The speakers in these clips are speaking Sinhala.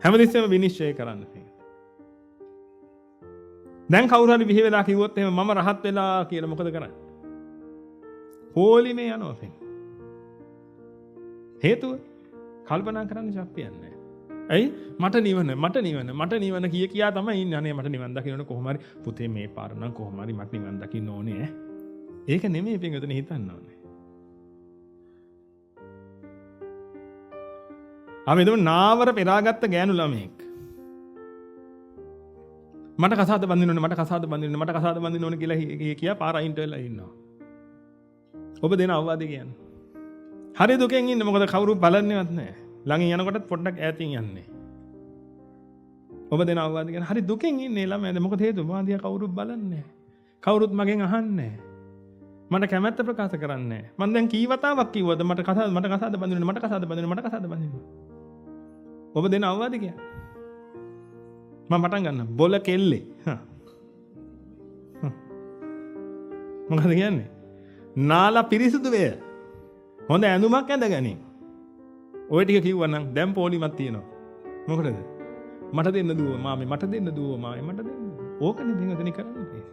හැමතිස්සෙම විනිශ්චය කරන්න පින්. දැන් කවුරු හරි බිහි වෙලා කිව්වොත් එහෙම මම රහත් වෙලා කියලා මොකද කරන්නේ? පොලිමේ යනවා පින්. හේතුව කල්පනා කරන්න ශක්තියක් නැහැ. ඇයි? මට නිවන කියා තමයි ඉන්නේ. අනේ මට නිවන් දකින්න කොහොම හරි පුතේ මේ පාර නම් කොහොම හරි මට නිවන් දකින්න ඕනේ. ඒක නෙමෙයි පින්වතුනි හිතන්න ඕනේ. ආමෙදම නාවර පෙරාගත්ත ගෑනු ළමෙක්. මට කසාද බඳින්න ඕනේ කියලා කියා පාර අයින්ට වෙලා ඉන්නවා. ඔබ දෙන අවවාද කියන්නේ. හරි දුකෙන් ඉන්න මොකද කවුරු බලන්නේවත් නැහැ. ළඟින් යනකොටත් පොඩ්ඩක් ඈතින් යන්නේ. ඔබ දෙන අවවාද කියන්නේ හරි දුකෙන් ඉන්නේ ළමයාද මොකද හේතුව? මා දිහා කවුරුත් බලන්නේ නැහැ. කවුරුත් මගෙන් අහන්නේ නැහැ. මට කැමැත්ත ප්‍රකාශ කරන්නේ නැහැ. මම දැන් කී වතාවක් කිව්වද මට කසාද බඳින්න. ඔබ දෙන අවවාද කියන්නේ. මම පටන් ගන්න බොල කෙල්ලේ. මොකද කියන්නේ? නාලා පිරිසුදු වේ. හොඳ ඇඳුමක් ඇඳගනින්. ඔය ටික කිව්වනම් දැන් පොලිමක් තියෙනවා. මොකටද? මට දෙන්න දුව මාමේ මට දෙන්න. ඕකනේ දෙන්න කරන්නේ.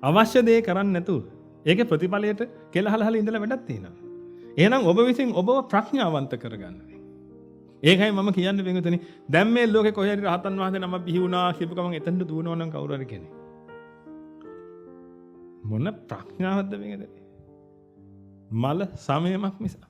අවශ්‍ය දේ කරන්නේ නැතුව ඒකේ ප්‍රතිඵලයට කෙලහලහල ඉඳලා වැඩක් තියෙනවා. එහෙනම් ඔබ විසින් ඔබව ප්‍රඥාවන්ත කරගන්න. ඒකයි මම කියන්නේ වෙනතනි දැන් මේ ලෝකේ කොහේ හරි රහතන් වහන්සේ නම බිහි වුණා කියපු ගමන් එතනට දුවනවා නම් කවුරු හරි කෙනෙක්. මොන ප්‍රඥාවක්ද මේකද? මල සමයමක් නිසා.